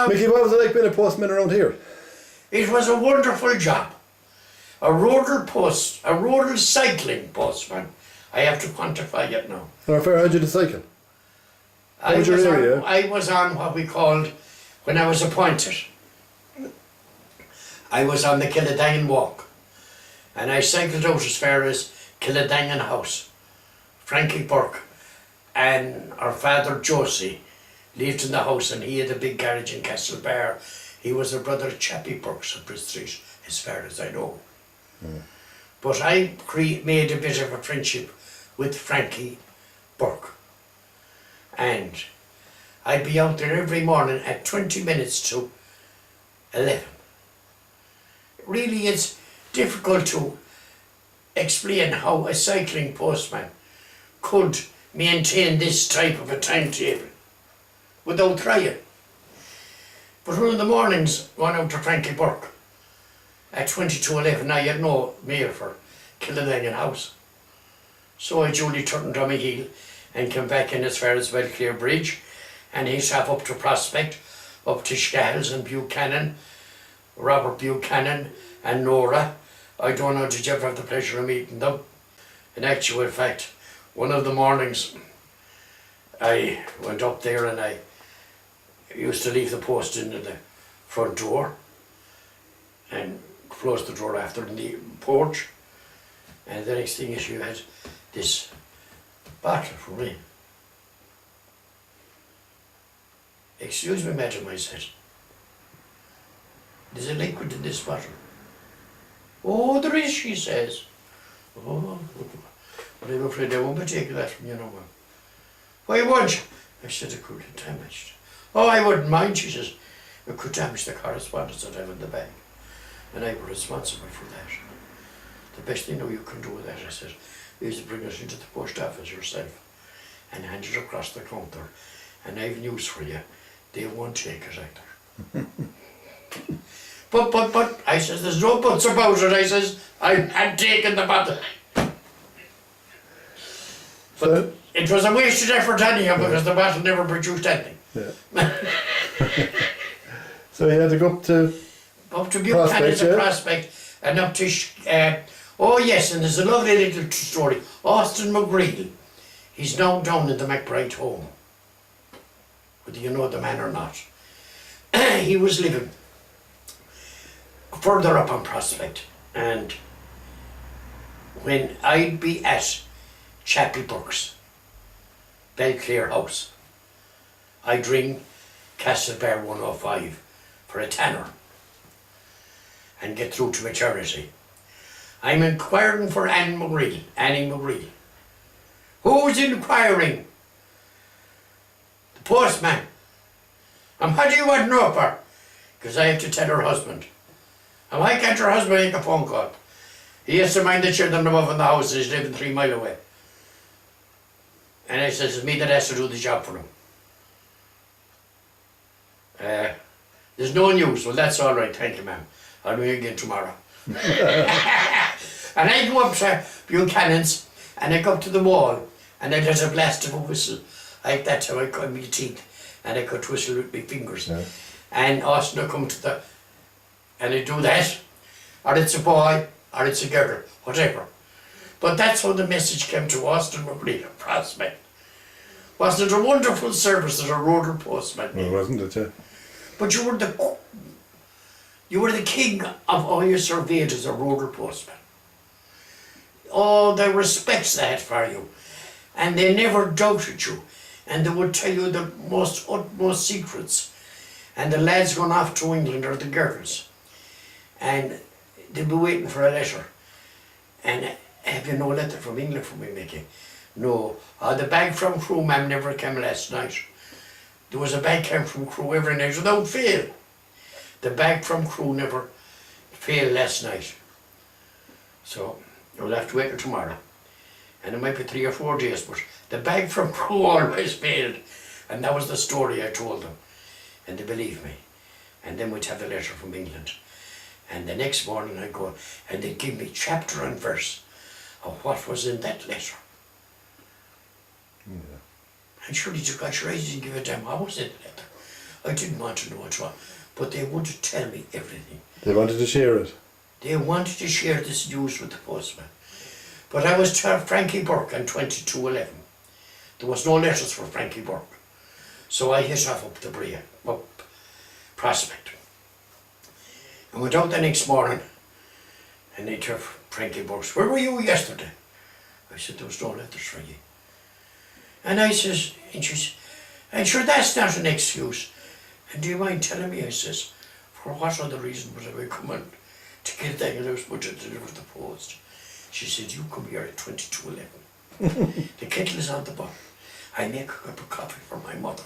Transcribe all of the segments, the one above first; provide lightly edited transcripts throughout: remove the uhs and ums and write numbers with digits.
Mickey, what was it like being a postman around here? It was a wonderful job. A rural cycling postman. I have to quantify it now. How far had you to cycle? How was your area? I was on what we called, when I was appointed, I was on the Killadangan Walk. And I cycled out as far as Killadangan House. Frankie Burke and our father Josie lived in the house, and he had a big garage in Castlebar. He was a brother of Chappie Burke's on Bridge Street, as far as I know. But I made a bit of a friendship with Frankie Burke. And I'd be out there every morning at 20 minutes to 11. Really, it's difficult to explain how a cycling postman could maintain this type of a timetable without trying. But one of the mornings, going out to Frankie Burke at 20 to 11, I had no mail for Killadangan House. So I duly turned on my heel and came back in as far as Belclare Bridge, and he's half up to Prospect, up to Scales and Buchanan, Robert Buchanan and Nora. I don't know, did you ever have the pleasure of meeting them? In actual fact, one of the mornings I went up there and I used to leave the post in the front door and close the door after in the porch, and the next thing is you had this bottle for me. Excuse me, madam, I said. There's a liquid in this bottle. Oh, there is, she says. Oh, but I'm afraid I won't be taking that from you no more. Why won't you? I said it could be damaged. Oh, I wouldn't mind, she says. It could damage the correspondence that I have in the bag. And I were responsible for that. The best thing you can do with that, I said, is to bring it into the post office yourself and hand it across the counter. And I've news for you. They won't take it either. But, I says, there's no buts about it, I says, I had taken the bottle. But it was a wasted effort anyhow, because the bottle never produced anything. Yeah. So you had to go up to Buchanan as a Prospect, and up to, oh yes, and there's a lovely little story. Austin McGreel, he's now down in the McBride home. Whether you know the man or not. He was living further up on Prospect, and when I'd be at Chappie Burke's Belclare House, I'd ring Castlebar 105 for a tanner and get through to eternity. I'm inquiring for Annie McGreel. Who's inquiring? The postman. And what do you want to know for? Because I have to tell her husband. And why can't her husband make a phone call? He has to mind the children above in the house, he's living 3 miles away. And I says, it's me that has to do the job for him. There's no news. Well, that's all right, thank you, ma'am. I'll ring again tomorrow. And I go up to Buchanan's, and I go up to the wall, and I get a blast of a whistle. Like that's how I cut my teeth, and I could whistle with my fingers. Yeah. And Austin will come to the, and I do that, or it's a boy, or it's a girl, whatever. But that's how the message came to Austin McGreel, Prospect. Wasn't it a wonderful service that a rural postman did? Well, wasn't it, yeah? But you were the king of all your surveyors as a rural postman. Oh, the respects they had for you. And they never doubted you. And they would tell you the utmost secrets. And the lads going off to England, or the girls. And they'd be waiting for a letter. And have you no letter from England for me, Mickey? No. The bag from Crewe, ma'am, never came last night. There was a bag came from Crewe every night without fail. The bag from Crewe never failed last night. So you'll have to wait till tomorrow. And it might be 3 or 4 days, but the bag from Crewe always failed. And that was the story I told them. And they believed me. And then we'd have the letter from England. And the next morning I'd go, and they'd give me chapter and verse of what was in that letter. Yeah. And surely you got your eyes and give a damn what was in the letter. I didn't want to know it was, but they would tell me everything. They wanted to share it. They wanted to share this news with the postman. But I was Frankie Burke on 2211. There was no letters for Frankie Burke. So I hit off up the Brea, up Prospect. I went out the next morning and they told Frankie Burke, where were you yesterday? I said, there was no letters for you. And I says, and she says, and sure that's not an excuse. And do you mind telling me, I says, for what other reason would I be coming to get that house but to deliver the post? She said, you come here at 2211. The kettle is on the bottom. I make a cup of coffee for my mother.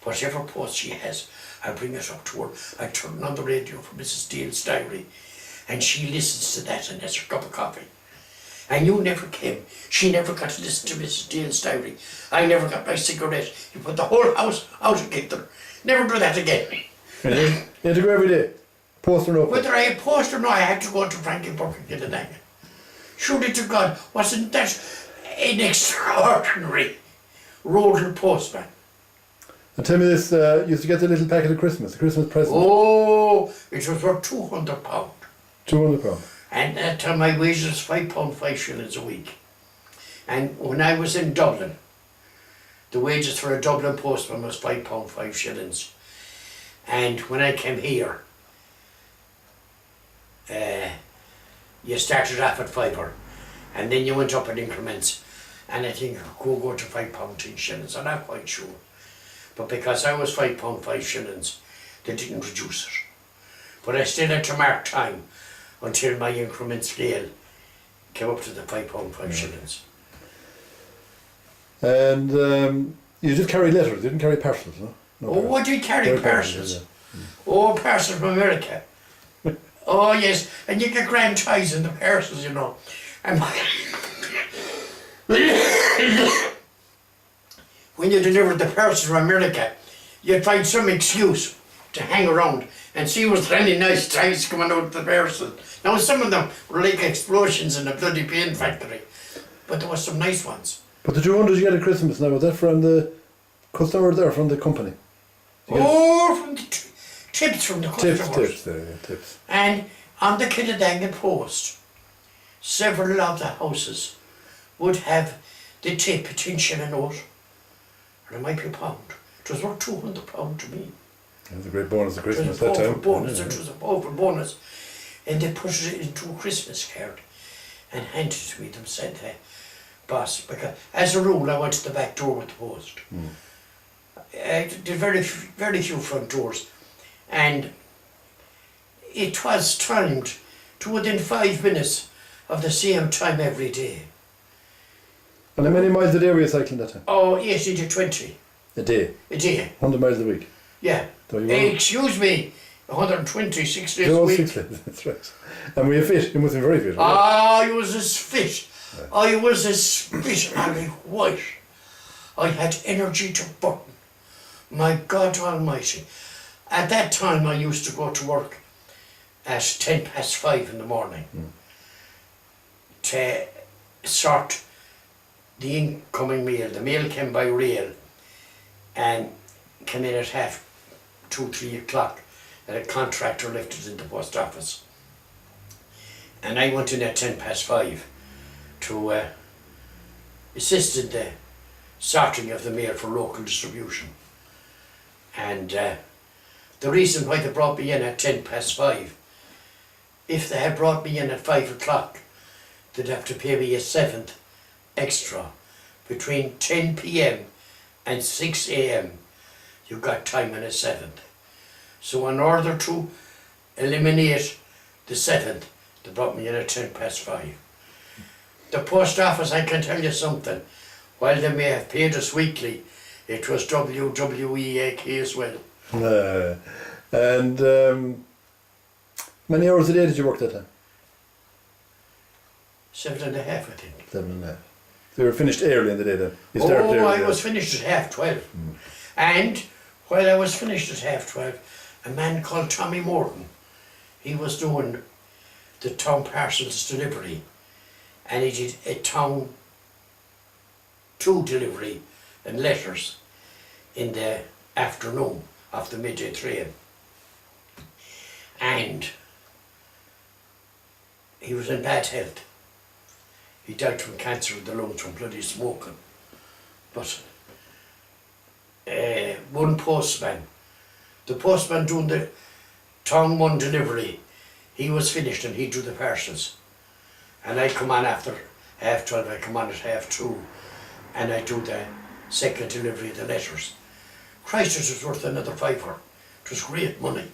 Whatever post she has, I bring it up to her. I turn on the radio for Mrs. Deal's diary, and she listens to that and has her cup of coffee. And you never came. She never got to listen to Mrs. Deal's diary. I never got my cigarette. You put the whole house out of Gither. Never do that again. You had to go every day, post or no post. Whether I had post or not, I had to go to Frankie Burke and get it again. Surely to God, wasn't that an extraordinary rural postman? And tell me this, you used to get the little packet of Christmas, the Christmas present. Oh, it was worth £200. £200. And at that time my wages was £5 5 a week. And when I was in Dublin, the wages for a Dublin postman was £5 5. And when I came here, you started off at £5, and then you went up in increments. And I think go to £5 10 I'm not quite sure. But because I was £5 5, they didn't reduce it. But I still had to mark time until my increment scale came up to the £5 5. And you just carried letters, you didn't carry parcels, no? Oh, I did carry parcels. Oh, parcels from America. Oh, yes, and you get grand ties in the parcels, you know. And when you delivered the parcels from America, you'd find some excuse to hang around and see was there any nice ties coming out of the parcel. Now, some of them were like explosions in a bloody paint factory, but there was some nice ones. But the 200 you get at Christmas now, was that from the customer or from the company? Oh, from the tips from the customers. Tips there, yeah, tips. And on the Kildangan Post, several of the houses would have the tip, a 10 shilling note, or it might be a pound. It was worth £200 to me. It was a great bonus at It Christmas was that a time. powerful bonus, it was a powerful bonus. And they put it into a Christmas card and handed it to me. Them said, boss, because as a rule I went to the back door with the post. I did very few front doors, and it was timed to within 5 minutes of the same time every day. And how many miles a day were you cycling that time? Oh, 80 to 20 A day? a day. 100 miles a week? Yeah. So you were- Excuse me, 120, 6 days a No, week. 6 days, that's right. And were you fit? You must have been very fit. I was as fit. I was as fit and white. I had energy to burn. My God Almighty. At that time I used to go to work at 5:10 in the morning to sort the incoming mail. The mail came by rail and came in at 2, 3 o'clock, and a contractor left it in the post office. And I went in at 5:10 to assist in the sorting of the mail for local distribution. And the reason why they brought me in at 5:10, if they had brought me in at 5 o'clock, they'd have to pay me a 7th extra. Between 10 p.m. and 6 a.m. you got time in a 7th. So in order to eliminate the 7th, they brought me in at 5:10. The post office, I can tell you something, while they may have paid us weekly, it was WWEAK as well. And many hours a day did you work that time? 7.5, I think. 7.5. So you were finished early in the day then? You started early I then. was finished at 12:30. And while I was finished at 12:30, a man called Tommy Morton, he was doing the town parcels delivery, and he did a town 2 delivery and letters in the afternoon off the midday train. And he was in bad health. He died from cancer of the lungs from bloody smoking. But one postman, the postman doing the tongue one delivery, he was finished and he'd do the parcels. And I come on after 12:30, I come on at 2:30, and I do the second delivery of the letters. Christ, it was worth another fiver. It was great money.